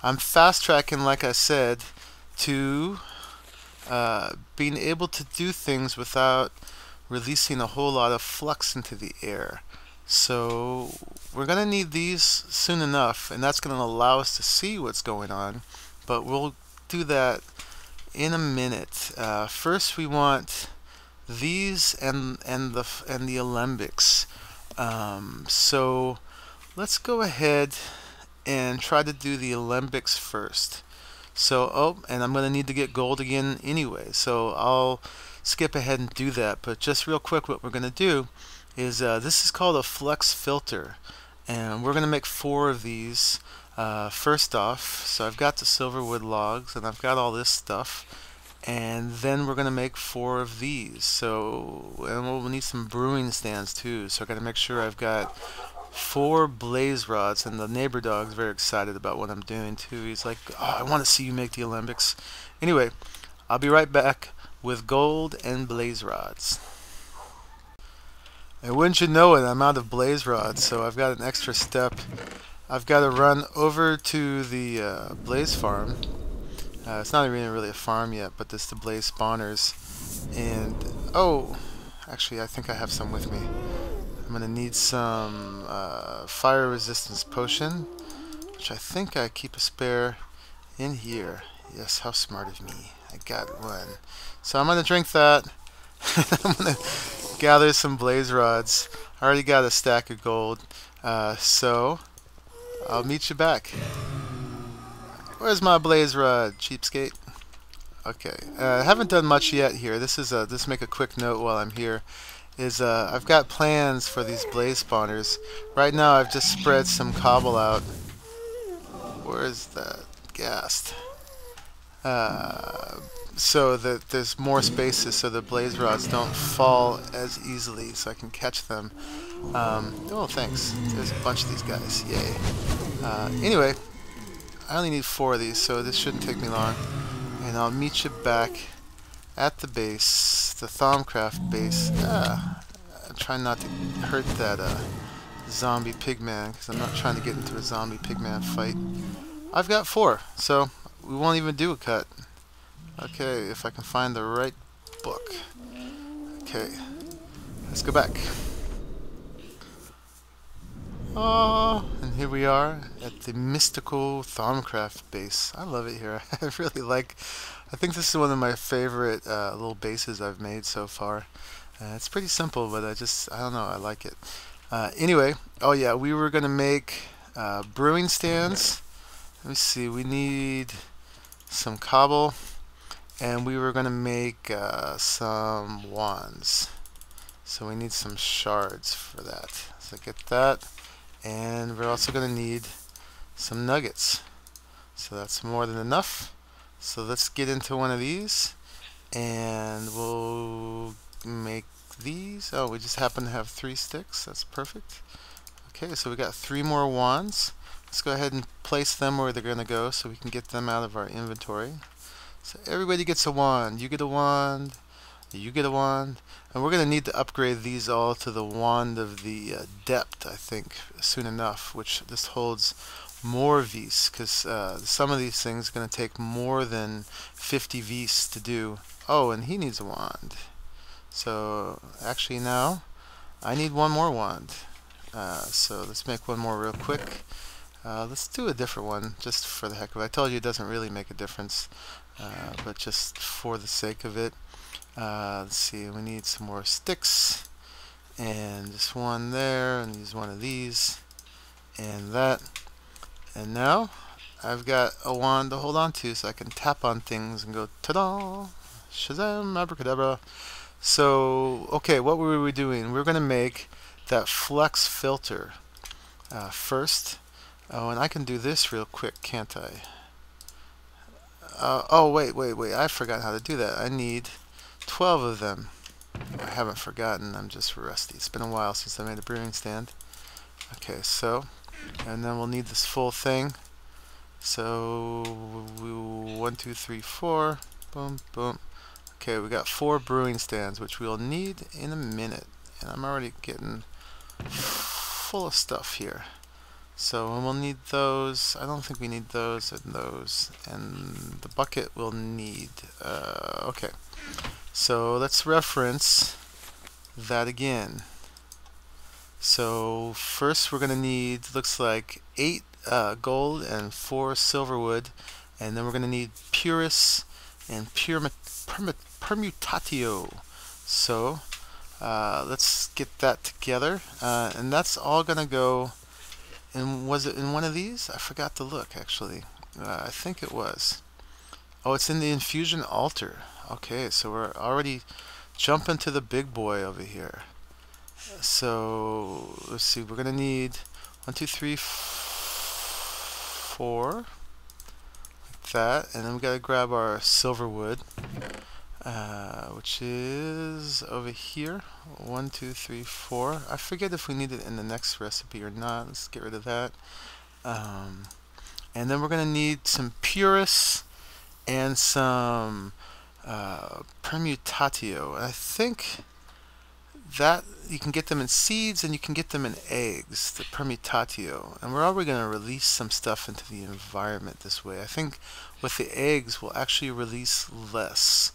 I'm fast tracking, like I said, to being able to do things without releasing a whole lot of flux into the air. So we're going to need these soon enough, and that's going to allow us to see what's going on, but we'll do that in a minute. First we want these and the alembics. So let's go ahead and try to do the alembics first. So, and I'm going to need to get gold again anyway, so I'll skip ahead and do that. But just real quick, what we're going to do is this is called a flex filter, and we're going to make 4 of these first off. So I've got the silverwood logs and I've got all this stuff, and then we're going to make 4 of these. So, and we'll need some brewing stands too, so I got to make sure I've got 4 blaze rods, and the neighbor dog's very excited about what I'm doing too. He's like, oh, I want to see you make the alembics. Anyway, I'll be right back with gold and blaze rods. And wouldn't you know it, I'm out of blaze rods, so I've got an extra step. I've got to run over to the blaze farm. It's not even really a farm yet, but this is the blaze spawners. And oh, actually I think I have some with me. I'm going to need some fire resistance potion, which I think I keep a spare in here. Yes, how smart of me. I got one. So I'm going to drink that. I'm going to gather some blaze rods. I already got a stack of gold. So I'll meet you back. Where's my blaze rod, cheapskate? Okay, I haven't done much yet here. This is just make a quick note while I'm here. I've got plans for these blaze spawners. Right now I've just spread some cobble out. Where is that? Gassed. So that there's more spaces so the blaze rods don't fall as easily, so I can catch them. Oh, thanks. There's a bunch of these guys. Yay. Anyway, I only need 4 of these, so this shouldn't take me long. And I'll meet you back at the base, the Thaumcraft base. I'm trying not to hurt that zombie pigman, because I'm not trying to get into a zombie pigman fight. I've got 4, so we won't even do a cut. Okay, if I can find the right book. Okay, let's go back. Oh, and here we are at the mystical Thaumcraft base. I love it here. I really like. I think this is one of my favorite little bases I've made so far. It's pretty simple, but I don't know, I like it. Anyway, oh yeah, we were gonna make brewing stands. Let me see, we need some cobble, and we were gonna make some wands. So we need some shards for that. So get that, and we're also gonna need some nuggets. So that's more than enough. So let's get into one of these, and we'll make these. Oh, we just happen to have 3 sticks. That's perfect. Okay, so we got 3 more wands. Let's go ahead and place them where they're going to go so we can get them out of our inventory. So everybody gets a wand. You get a wand. You get a wand. And we're going to need to upgrade these all to the wand of the depth, I think, soon enough, which this holds more V's, because some of these things are going to take more than 50 V's to do. Oh, and he needs a wand. So actually now I need 1 more wand. So let's make 1 more real quick. Let's do a different one just for the heck of it. I told you it doesn't really make a difference, but just for the sake of it. Let's see, we need some more sticks, and just 1 there, and use 1 of these, and that. And now I've got a wand to hold on to, so I can tap on things and go ta-da, shazam, abracadabra. So, okay, what were we doing? We're going to make that flex filter first. Oh, and I can do this real quick, can't I? Oh, wait, I forgot how to do that. I need 12 of them. I haven't forgotten, I'm just rusty. It's been a while since I made a brewing stand. Okay, so, and then we'll need this full thing. So, 1, 2, 3, 4, boom, boom. Okay, we got 4 brewing stands, which we'll need in a minute. And I'm already getting full of stuff here. So and we'll need those. I don't think we need those and those. And the bucket we'll need. Okay. So let's reference that again. So first we're going to need, looks like 8 gold and 4 silver wood. And then we're going to need purus and permutatio. So let's get that together. And that's all going to go. And was it in one of these? I forgot to look, actually. I think it was. Oh, it's in the infusion altar. Okay, so we're already jumping to the big boy over here. So, let's see. We're going to need 1, 2, 3, 4. Like that. And then we got to grab our silver wood. Which is over here. 1, 2, 3, 4. I forget if we need it in the next recipe or not. Let's get rid of that. And then we're going to need some purus and some permutatio. I think that you can get them in seeds and you can get them in eggs, the permutatio. And we're already going to release some stuff into the environment this way. I think with the eggs we'll actually release less.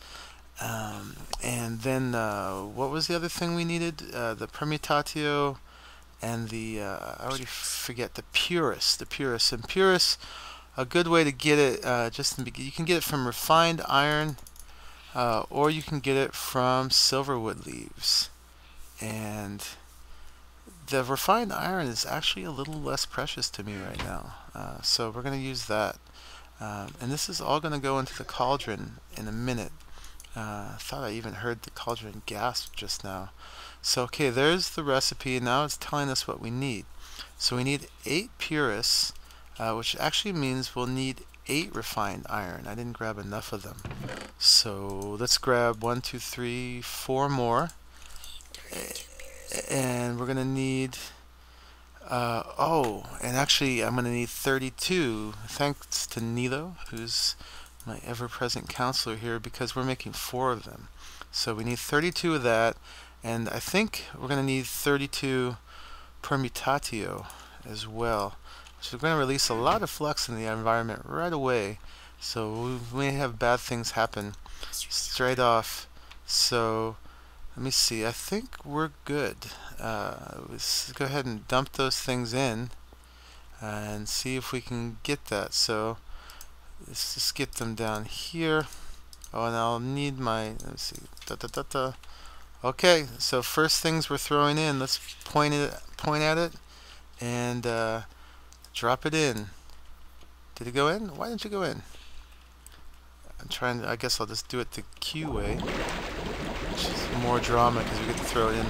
And then what was the other thing we needed? The permutatio and the I already forget, the purus. And purus, a good way to get it, you can get it from refined iron, or you can get it from silverwood leaves. And the refined iron is actually a little less precious to me right now, so we're going to use that. And this is all going to go into the cauldron in a minute. I thought I even heard the cauldron gasp just now. So okay, there's the recipe. Now it's telling us what we need. So we need 8 purus, which actually means we'll need 8 refined iron. I didn't grab enough of them. So let's grab 1, 2, 3, 4 more. And we're going to need... oh, and actually I'm going to need 32, thanks to Nilo, who's my ever-present counselor here, because we're making 4 of them. So we need 32 of that, and I think we're going to need 32 permutatio as well. So we're going to release a lot of flux in the environment right away, so we may have bad things happen straight off. So let me see, I think we're good. Let's go ahead and dump those things in and see if we can get that. So let's just get them down here. Oh, and I'll need my, let's see, okay, so first things we're throwing in, let's point at it and drop it in. Did it go in? Why didn't you go in? I'm trying to, I guess I'll just do it the Q way, which is more drama because we get to throw it in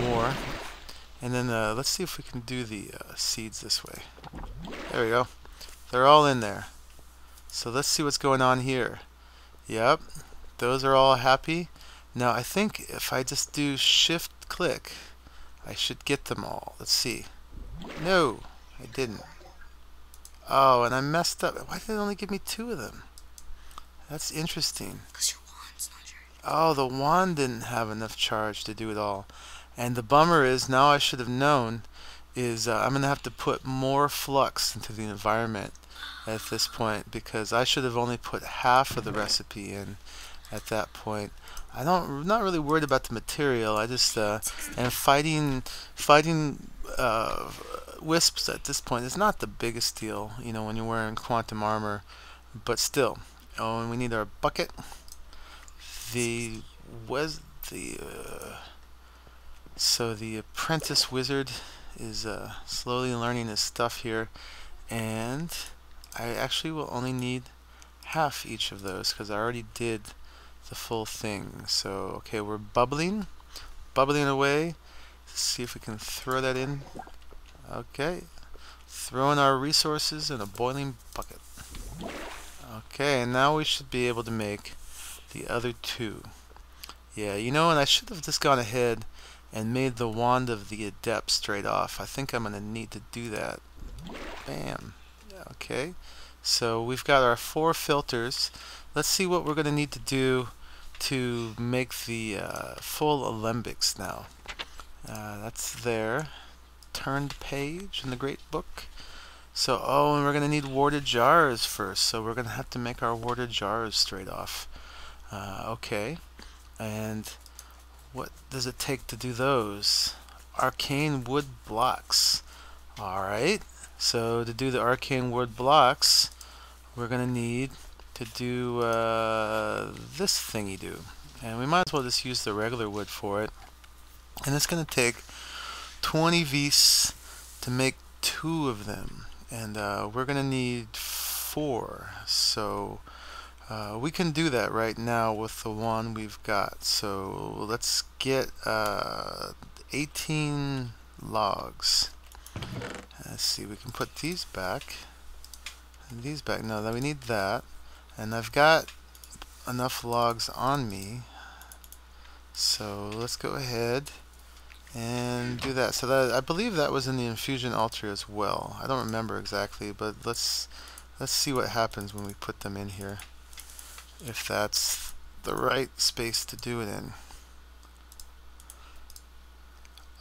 more. And then let's see if we can do the seeds this way. There we go. They're all in there. So let's see what's going on here. Yep, those are all happy. Now I think if I just do shift click, I should get them all. Let's see. No, I didn't. Oh, and I messed up. Why did it only give me 2 of them? That's interesting. Because your wand's not charged. Oh, the wand didn't have enough charge to do it all. And the bummer is, now I should have known, is I'm going to have to put more flux into the environment at this point, because I should have only put half of the recipe in at that point. I'm not really worried about the material. I just and fighting wisps at this point is not the biggest deal, you know, when you're wearing quantum armor, but still. Oh, and we need our bucket. So the apprentice wizard is slowly learning his stuff here, and I actually will only need half each of those because I already did the full thing. So okay, we're bubbling away. Let's see if we can throw that in. Okay, throwing our resources in a boiling bucket. Okay, and now we should be able to make the other 2. Yeah, you know, and I should have just gone ahead and made the wand of the adept straight off. I think I'm going to need to do that. Bam. Okay, so we've got our 4 filters. Let's see what we're going to need to do to make the full alembics now. That's there. turned page in the great book. So, oh, and we're going to need warded jars first. So we're going to have to make our warded jars straight off. Okay. And what does it take to do those? Arcane wood blocks. Alright. So to do the arcane wood blocks, we're going to need to do this thingy do. And we might as well just use the regular wood for it. And it's going to take 20 vis to make 2 of them. And we're going to need 4. So we can do that right now with the one we've got. So let's get 18 logs. Let's see, we can put these back. And these back. No, we need that. And I've got enough logs on me. So let's go ahead and do that. So that, I believe that was in the infusion altar as well. I don't remember exactly, but let's see what happens when we put them in here. If that's the right space to do it in.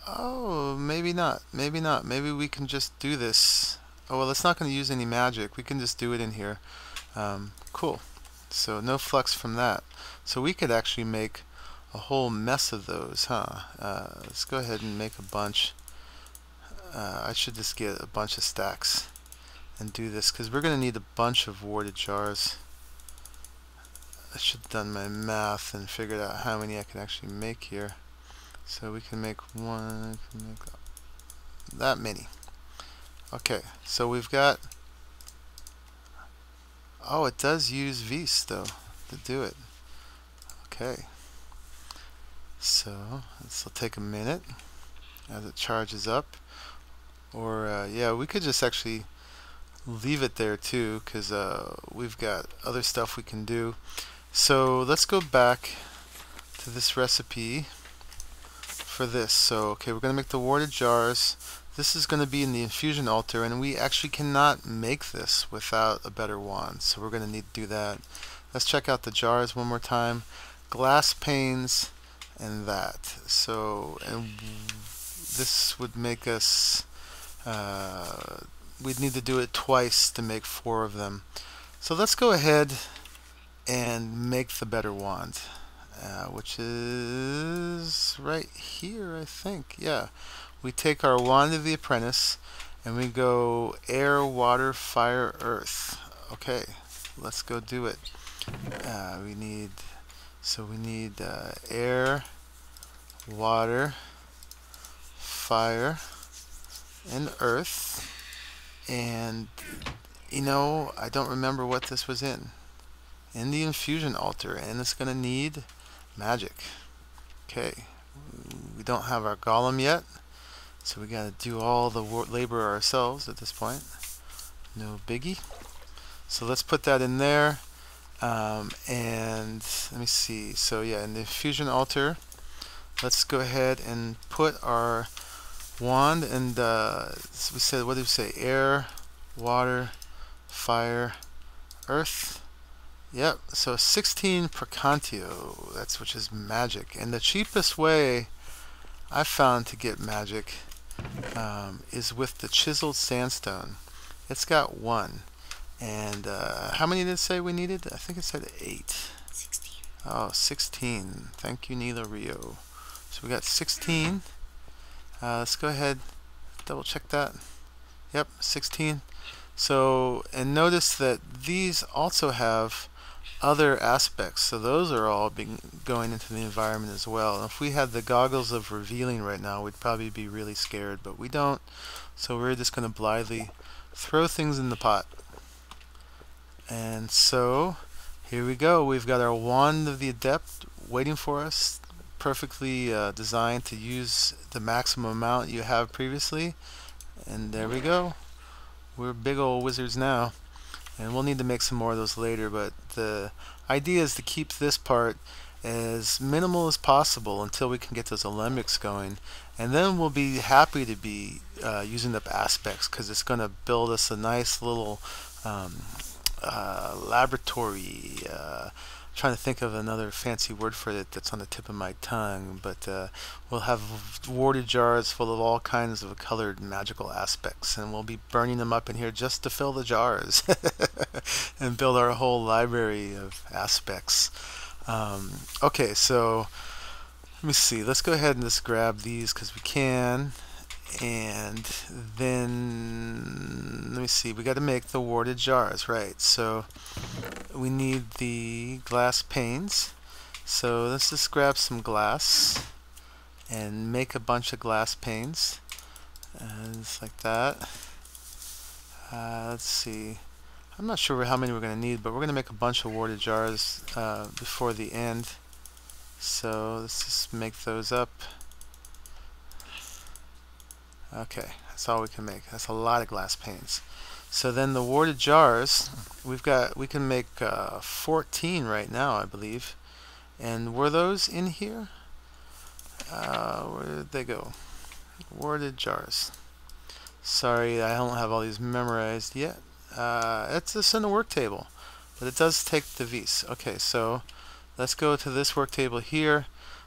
Oh, maybe not. Maybe not. Maybe we can just do this. Oh, well, it's not going to use any magic. We can just do it in here. Cool. So no flux from that. So we could actually make a whole mess of those, huh? Let's go ahead and make a bunch. I should just get a bunch of stacks and do this, because we're going to need a bunch of warded jars. I should have done my math and figured out how many I can actually make here. So we can make one, can make that many. Okay, so we've got, oh, it does use vis though to do it. Okay, so this will take a minute as it charges up. Or yeah, we could just actually leave it there too, because we've got other stuff we can do. So let's go back to this recipe for this. So okay, we're going to make the warded jars. This is going to be in the infusion altar, and we actually cannot make this without a better wand, so we're going to need to do that. Let's check out the jars one more time. Glass panes and that. So, and this would make us we'd need to do it twice to make 4 of them. So let's go ahead and make the better wand, which is right here, I think. Yeah, we take our wand of the apprentice and we go air, water, fire, earth. Okay, let's go do it. We need air, water, fire, and earth. And you know, I don't remember what this was in the infusion altar, and it's gonna need magic. Okay, we don't have our golem yet, so we gotta do all the labor ourselves at this point. No biggie. So let's put that in there. And let me see. So yeah, in the infusion altar, let's go ahead and put our wand, and we said, what did we say? Air, water, fire, earth. Yep, so 16 percantio, that's, which is magic. And the cheapest way I found to get magic is with the chiseled sandstone. It's got 1. And how many did it say we needed? I think it said 8. 16. Oh, 16. Thank you, Nilo Rio. So we got 16. Let's go ahead, double check that. Yep, 16. So, and notice that these also have other aspects, so those are all going into the environment as well. And if we had the goggles of revealing right now, we'd probably be really scared, but we don't, so we're just going to blithely throw things in the pot. And so here we go, we've got our wand of the adept waiting for us, perfectly designed to use the maximum amount you have previously. And there we go, we're big old wizards now. And we'll need to make some more of those later, but the idea is to keep this part as minimal as possible until we can get those alembics going, and then we'll be happy to be using up aspects, because it's going to build us a nice little laboratory, trying to think of another fancy word for it that's on the tip of my tongue, but we'll have warded jars full of all kinds of colored magical aspects, and we'll be burning them up in here just to fill the jars and build our whole library of aspects. Okay, so let me see. Let's go ahead and just grab these because we can. And then let me see, we got to make the warded jars, right? So we need the glass panes. So let's just grab some glass and make a bunch of glass panes, just like that. Let's see, I'm not sure how many we're going to need, but we're going to make a bunch of warded jars before the end. So let's just make those up. Okay, that's all we can make. That's a lot of glass panes. So then the warded jars, we can make 14 right now, I believe. And were those in here? Where did they go? Warded jars. Sorry, I don't have all these memorized yet. It's just in the work table, but it does take the V's. Okay, so let's go to this work table here.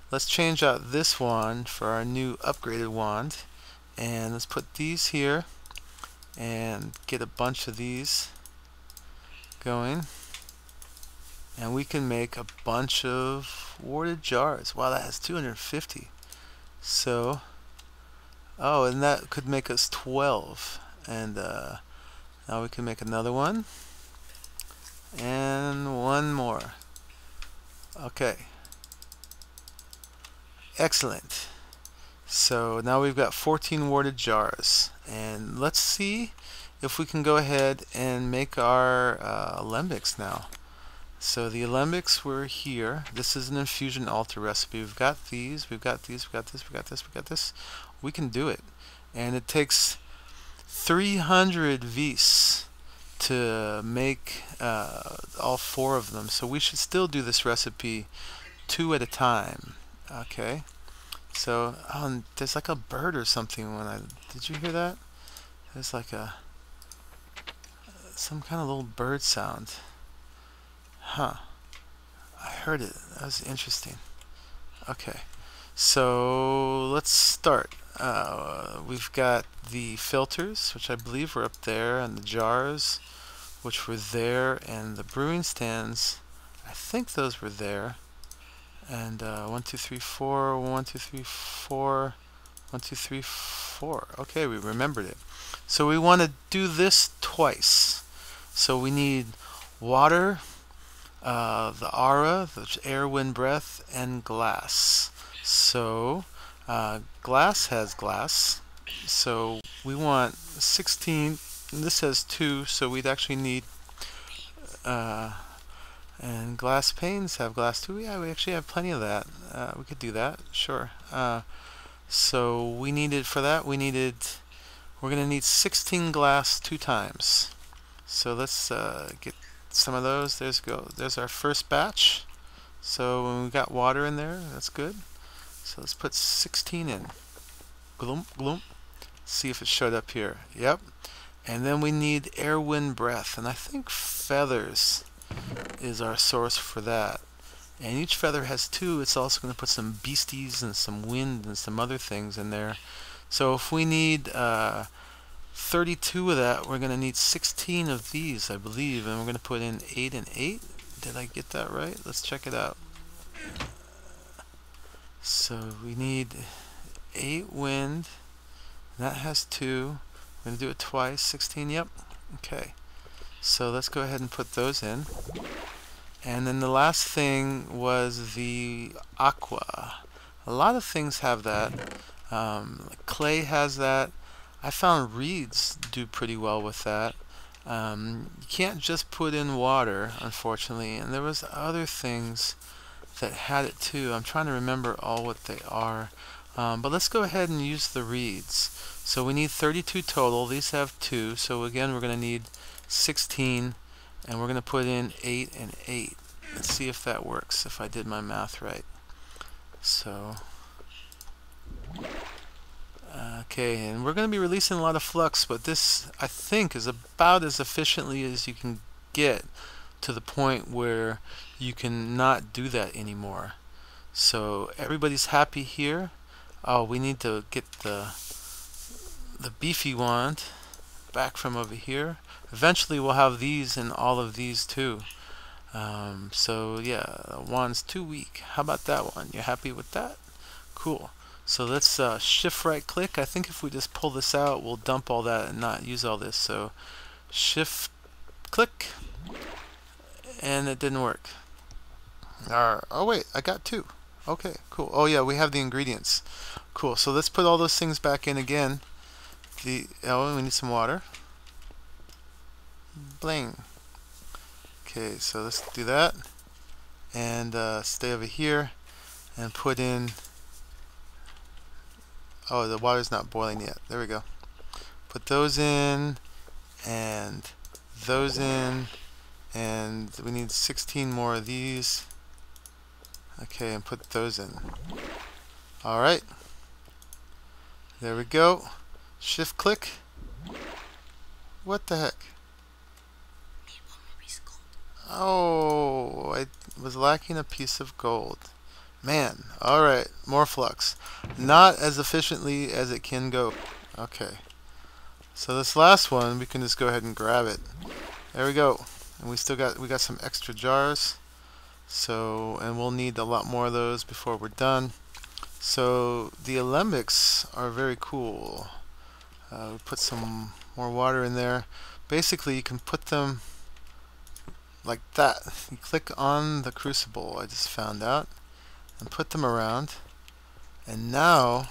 Let's change out this wand for our new upgraded wand. And let's put these here and get a bunch of these going. And we can make a bunch of warded jars. Wow, that has 250. So, oh, and that could make us 12. And now we can make another one. And one more. Okay. Excellent. So now we've got 14 warded jars, and let's see if we can go ahead and make our alembics now. So the alembics were here. This is an infusion altar recipe. We've got these, we've got these, we've got this, we've got this, we've got this. We can do it, and it takes 300 vis to make all 4 of them. So we should still do this recipe 2 at a time. Okay. So, there's like a bird or something did you hear that? There's like some kind of little bird sound. Huh. I heard it. That was interesting. Okay. So, let's start. We've got the filters, which I believe were up there, and the jars, which were there, and the brewing stands, I think those were there. And 1, 2, 3, 4, 1, 2, 3, 4, 1, 2, 3, 4. Okay, we remembered it. So we want to do this twice. So we need water, the aura, the air, wind, breath, and glass. So glass has glass. So we want 16. And this has 2, so we'd actually need and glass panes have glass too. Yeah, we actually have plenty of that. We could do that, sure. So we needed, for that, we're going to need 16 glass 2 times. So let's get some of those. There's our first batch. So when we got water in there, that's good. So let's put 16 in. Gloom, gloom. See if it showed up here. Yep. And then we need air, wind, breath. And I think feathers is our source for that. And each feather has 2. It's also going to put some beasties and some wind and some other things in there. So if we need 32 of that, we're going to need 16 of these, I believe. And we're going to put in 8 and 8. Did I get that right? Let's check it out. So we need 8 wind. That has 2. We're going to do it twice. 16, yep. Okay. So let's go ahead and put those in. And then the last thing was the aqua. A lot of things have that. Clay has that. I found reeds do pretty well with that. You can't just put in water, unfortunately. And there was other things that had it too. I'm trying to remember all what they are. But let's go ahead and use the reeds. So we need 32 total. These have 2. So again, we're going to need 16, and we're going to put in 8 and 8. Let's see if that works, if I did my math right. So, okay, and we're going to be releasing a lot of flux, but this, I think, is about as efficiently as you can get to the point where you can not do that anymore. So everybody's happy here. Oh, we need to get the beefy wand back from over here. Eventually we'll have these and all of these too. So yeah, the wand's too weak. How about that one? You happy with that? Cool. So let's shift right click. I think if we just pull this out, we'll dump all that and not use all this. So shift click, and it didn't work. Oh wait, I got two. Okay, cool. Oh yeah, we have the ingredients. Cool. So let's put all those things back in again. Oh, we need some water. Bling. Okay, so let's do that, and stay over here and put in. Oh, the water's not boiling yet. There we go. Put those in, and those in, and we need 16 more of these. Okay, and put those in. Alright. There we go. Shift click. What the heck? Oh, I was lacking a piece of gold. Man, alright, more flux. Not as efficiently as it can go. Okay. So this last one, we can just go ahead and grab it. There we go. And we got some extra jars. So, and we'll need a lot more of those before we're done. So the alembics are very cool. We put some more water in there. Basically, you can put them like that. You click on the crucible, I just found out, and put them around. And now,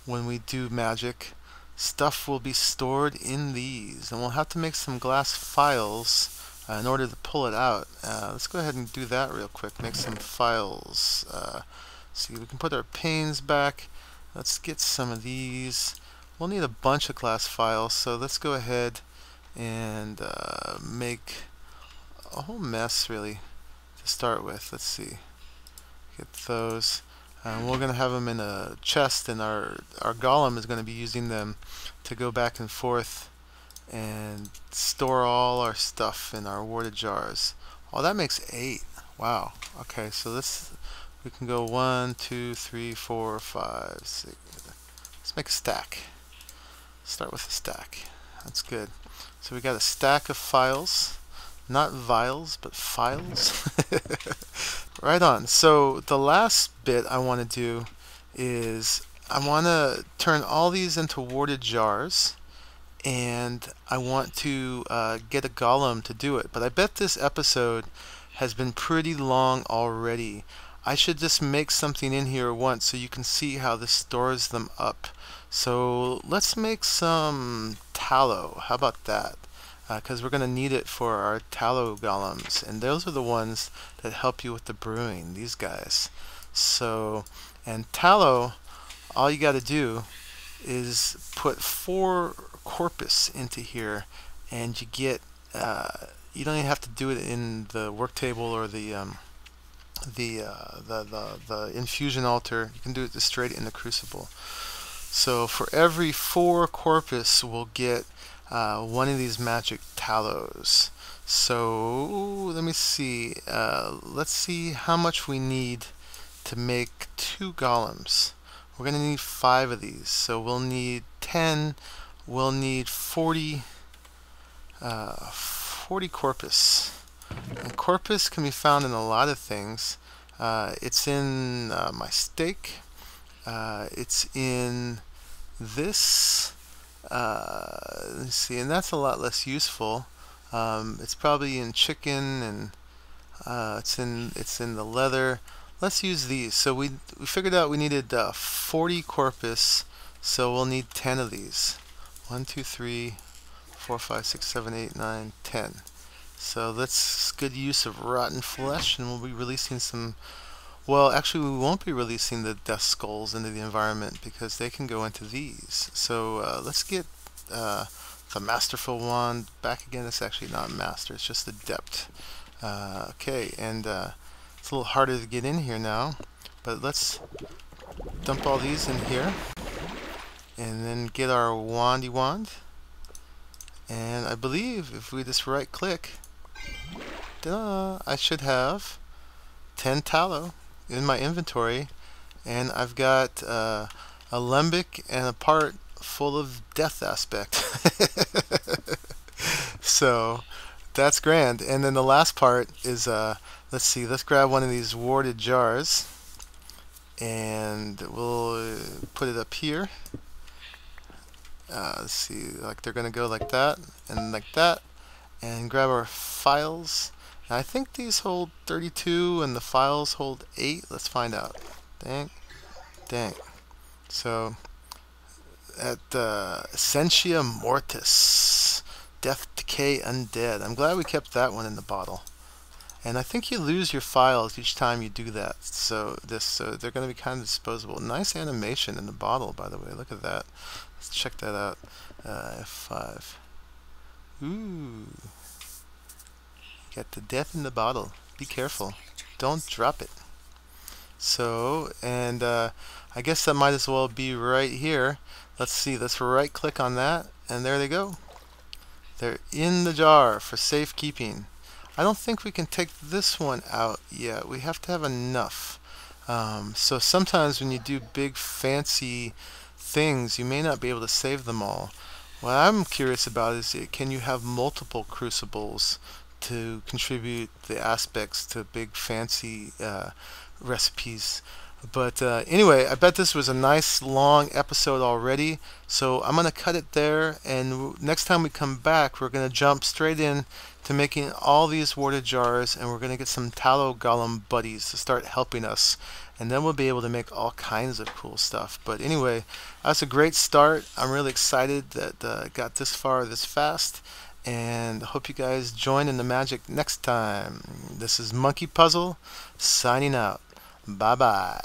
when we do magic, stuff will be stored in these. And we'll have to make some glass files in order to pull it out. Let's go ahead and do that real quick. Make some files. See, we can put our panes back. Let's get some of these. We'll need a bunch of glass files, so let's go ahead and make a whole mess really to start with. Let's see. Get those. We're going to have them in a chest, and our golem is going to be using them to go back and forth and store all our stuff in our warded jars. Oh, that makes 8. Wow. Okay, so we can go 1, 2, 3, 4, 5, 6. Let's make a stack. Start with a stack. That's good. So we got a stack of files. Not vials, but files. Right on. So the last bit I want to do is I want to turn all these into warded jars, and I want to get a golem to do it. But I bet this episode has been pretty long already. I should just make something in here once so you can see how this stores them up. So let's make some tallow. How about that? Because we're going to need it for our tallow golems, and those are the ones that help you with the brewing, these guys. So, and tallow, all you got to do is put 4 corpus into here, and you get, you don't even have to do it in the work table or the infusion altar. You can do it just straight in the crucible. So for every 4 corpus, we'll get one of these magic tallows. So let me see. Let's see how much we need to make 2 golems. We're going to need 5 of these. So we'll need 10. We'll need 40 corpus. And corpus can be found in a lot of things. It's in my steak. It's in this. Let's see, and that's a lot less useful. It's probably in chicken, and it's in the leather. Let's use these. So we figured out we needed 40 corpus, so we'll need 10 of these. 1, 2, 3, 4, 5, 6, 7, 8, 9, 10. So that's good use of rotten flesh, and we'll be releasing some. Well, actually, we won't be releasing the death skulls into the environment because they can go into these. So let's get the masterful wand back again. It's actually not master, it's just adept. Okay, and it's a little harder to get in here now, but let's dump all these in here and then get our wandy wand. And I believe if we just right click, I should have 10 tallow in my inventory, and I've got a lembic and a part full of death aspect. So that's grand. And then the last part is, let's see, let's grab one of these warded jars, and we'll put it up here. Let's see, like they're gonna go like that and like that, and grab our files. And I think these hold 32 and the files hold 8. Let's find out. Dang. So at Essentia Mortis, Death, Decay, Undead. I'm glad we kept that one in the bottle. And I think you lose your files each time you do that. So they're going to be kind of disposable. Nice animation in the bottle, by the way. Look at that. Let's check that out. F5. Ooh. Got the death in the bottle. Be careful. Don't drop it. So, and I guess that might as well be right here. Let's see. Let's right click on that. And there they go. They're in the jar for safekeeping. I don't think we can take this one out yet. We have to have enough. So sometimes when you do big fancy things, you may not be able to save them all. What I'm curious about is, can you have multiple crucibles to contribute the aspects to big fancy recipes? But anyway, I bet this was a nice long episode already, so I'm going to cut it there, and next time we come back we're going to jump straight in to making all these warded jars, and we're going to get some tallow golem buddies to start helping us, and then we'll be able to make all kinds of cool stuff. But anyway, that's a great start. I'm really excited that I got this far this fast, and I hope you guys join in the magic next time. This is Monkeypuzzle signing out. Bye-bye.